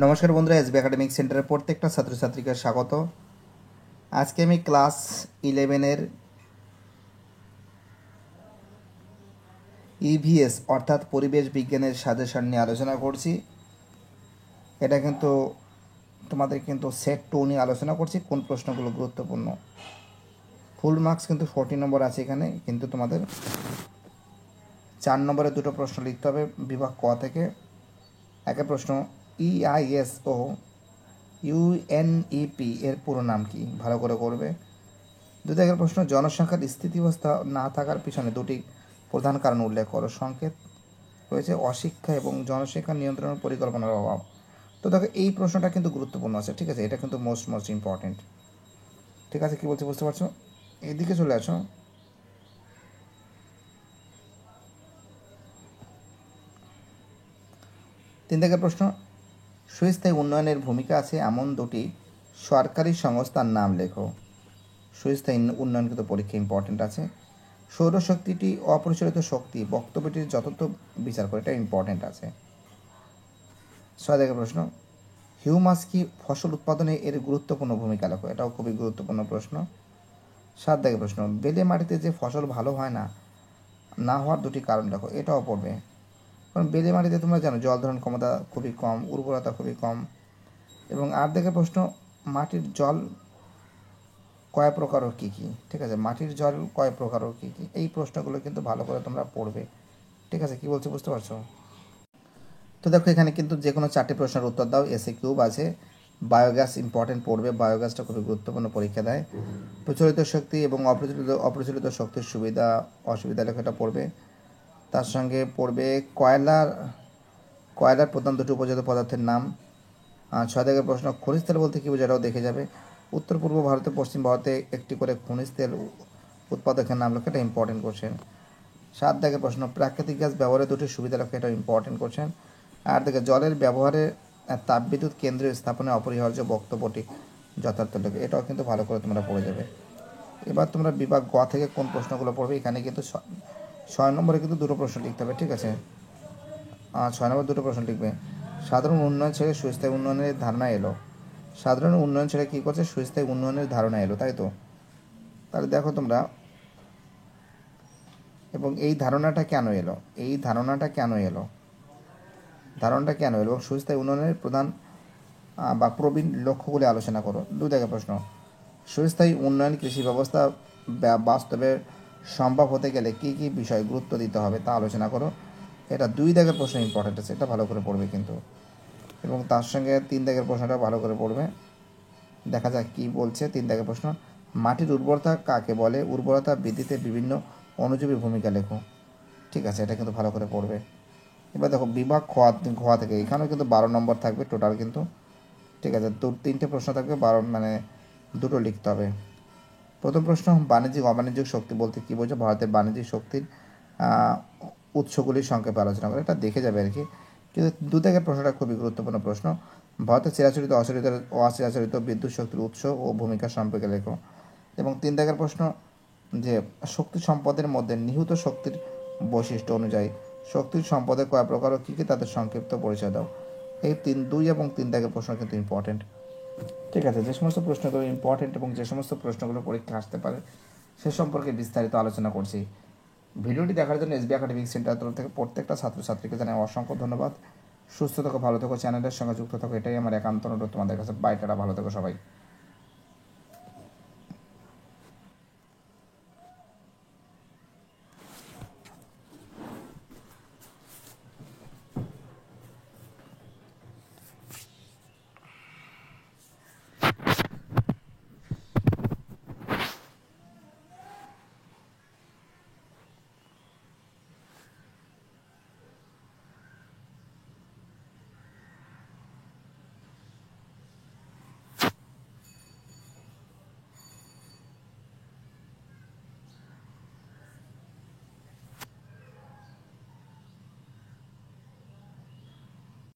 নমস্কার বন্ধুরা, SB academic সেন্টারের প্রত্যেকটা ছাত্রছাত্রীকে স্বাগত। আজকে আমি ক্লাস 11-এর ইভিএস অর্থাৎ পরিবেশ বিজ্ঞানের সাজেশন নিয়ে আলোচনা করছি। এটা কিন্তু তোমাদের সেট 2 নিয়ে আলোচনা করছি, কোন প্রশ্নগুলো গুরুত্বপূর্ণ। ফুল মার্কস কিন্তু 40 নম্বর আছে এখানে, কিন্তু তোমাদের 4 নম্বরে দুটো প্রশ্ন লিখতে হবে বিভাগ ক থেকে। একের প্রশ্ন, ইআইএসও ইউএনইপি এর পুরো নাম কি? ভালো করে করবে। দুই প্রশ্ন, জনসংখ্যার স্থিতিবস্থা না থাকার পিছনে দুটি প্রধান কারণ উল্লেখ করো। সংকেত রয়েছে অশিক্ষা এবং জনসংখ্যা নিয়ন্ত্রণের পরিকল্পনার অভাব। তো দেখো, এই প্রশ্নটা কিন্তু গুরুত্বপূর্ণ আছে, ঠিক আছে? এটা কিন্তু মোস্ট ইম্পর্টেন্ট, ঠিক আছে? কি বলছি বুঝতে পারছো? এদিকে চলে আসো। তিন প্রশ্ন, সুস্থায়ী উন্নয়নের ভূমিকা আছে এমন দুটি সরকারি সংস্থার নাম লেখো। সুস্থায়ী উন্নয়ন কিন্তু পরীক্ষা ইম্পর্টেন্ট আছে। সৌরশক্তিটি অপরিচালিত শক্তি, বক্তব্যটির যথার্থ বিচার করে, এটা ইম্পর্টেন্ট আছে। 6 প্রশ্ন, হিউমাস কি ফসল উৎপাদনে এর গুরুত্বপূর্ণ ভূমিকা লেখো। এটাও খুবই গুরুত্বপূর্ণ প্রশ্ন। 7 প্রশ্ন, বেলে মাটিতে যে ফসল ভালো হয় না না হওয়ার দুটি কারণ লেখো। এটাও পড়বে, কারণ বেলে মাটিতে তোমরা জানো জল ধারণ ক্ষমতা খুবই কম, উর্বরতা খুবই কম। এবং 8 প্রশ্ন, মাটির জল কয় প্রকার ও কী কী? ঠিক আছে, মাটির জল কয় প্রকার ও কী কী? এই প্রশ্নগুলো কিন্তু ভালো করে তোমরা পড়বে, ঠিক আছে? কি বলছি বুঝতে পারছো? তো দেখো, এখানে কিন্তু যে কোনো 4টি প্রশ্নের উত্তর দাও। এসে কিউব আছে, বায়োগ্যাস ইম্পর্টেন্ট পড়বে, বায়োগ্যাসটা খুবই গুরুত্বপূর্ণ পরীক্ষা দেয়। প্রচলিত শক্তি এবং অপ্রচলিত শক্তির সুবিধা অসুবিধা লেখাটা পড়বে। তার সঙ্গে পড়বে কয়লার প্রধান দুটি উপজাত পদার্থের নাম। 6 প্রশ্ন, খনিজ তেল বলতে কী বোঝায়, এটাও দেখে যাবে। উত্তর পূর্ব ভারতে পশ্চিম ভারতে একটি করে খনিজ তেল উৎপাদকের নাম লেখা, এটা ইম্পর্টেন্ট কোশ্চেন। 7 প্রশ্ন, প্রাকৃতিক গ্যাস ব্যবহারের দুটি সুবিধা লেখা, এটা ইম্পর্টেন্ট কোশ্চেন। 8 জলের ব্যবহারে তাপবিদ্যুৎ কেন্দ্রের স্থাপনে অপরিহার্য, বক্তব্যটি যথার্থ লেখা, এটাও কিন্তু ভালো করে তোমরা পড়ে যাবে। এবার তোমরা বিভাগ গ থেকে কোন প্রশ্নগুলো পড়বে। এখানে কিন্তু 6 নম্বরে কিন্তু দুটো প্রশ্ন লিখতে হবে, ঠিক আছে? 6 নম্বর দুটো প্রশ্ন লিখবে। সাধারণ উন্নয়ন ছেড়ে সুস্থায়ী উন্নয়নের ধারণা এলো। সাধারণ উন্নয়ন ছেড়ে কী করছে? সুস্থায়ী উন্নয়নের ধারণা এলো, তাই তো? তাহলে দেখো তোমরা, এবং এই ধারণাটা কেন এলো, ধারণাটা কেন এলো এবং সুস্থায়ী উন্নয়নের প্রধান বা প্রবীণ লক্ষ্যগুলি আলোচনা করো। 2 প্রশ্ন, সুস্থায়ী উন্নয়ন কৃষি ব্যবস্থা বাস্তবে সম্ভব হতে গেলে কী কী বিষয় গুরুত্ব দিতে হবে তা আলোচনা করো। এটা 2 প্রশ্ন ইম্পর্টেন্ট আছে, এটা ভালো করে পড়বে কিন্তু। এবং তার সঙ্গে 3 প্রশ্নটা ভালো করে পড়বে। দেখা যাক কি বলছে। 3 প্রশ্ন, মাটির উর্বরতা কাকে বলে? উর্বরতা বৃদ্ধিতে বিভিন্ন অণুজীবের ভূমিকা লেখো, ঠিক আছে? এটা কিন্তু ভালো করে পড়বে। এবার দেখো, বিভাগ ঘ থেকে এখানেও কিন্তু 12 নম্বর থাকবে টোটাল কিন্তু, ঠিক আছে? 3টে প্রশ্ন থাকবে, 12 মানে দুটো লিখতে হবে। প্রথম প্রশ্ন, বাণিজ্যিক অবাণিজ্যিক শক্তি বলতে কী বোঝো? ভারতের বাণিজ্যিক শক্তির উৎসগুলির সংক্ষেপে আলোচনা করে, এটা দেখে যাবে আর কি। কিন্তু 2 প্রশ্নটা খুবই গুরুত্বপূর্ণ প্রশ্ন। ভারতের চিরাচরিত অচিরাচরিত বিদ্যুৎ শক্তির উৎস ও ভূমিকা সম্পর্কে লেখো। এবং 3 প্রশ্ন, যে শক্তি সম্পদের মধ্যে নিহিত শক্তির বৈশিষ্ট্য অনুযায়ী শক্তির সম্পদের কয় প্রকার ও কী কী তাদের সংক্ষিপ্ত পরিচয় দাও। এই 2 এবং 3 প্রশ্ন কিন্তু ইম্পর্টেন্ট, ঠিক আছে? যে সমস্ত প্রশ্নগুলো ইম্পর্টেন্ট এবং যে সমস্ত প্রশ্নগুলো পরীক্ষা আসতে পারে সে সম্পর্কে বিস্তারিত আলোচনা করছি। ভিডিওটি দেখার জন্য এসবি একাডেমিক সেন্টার তরফ থেকে প্রত্যেকটা ছাত্রছাত্রীকে জানাই অসংখ্য ধন্যবাদ। সুস্থ থাকো, ভালো থাকো, চ্যানেলের সঙ্গে যুক্ত থাকো, এটাই আমার একান্ত অনুরোধ তোমাদের কাছে। বাইটারা, ভালো থাকো সবাই।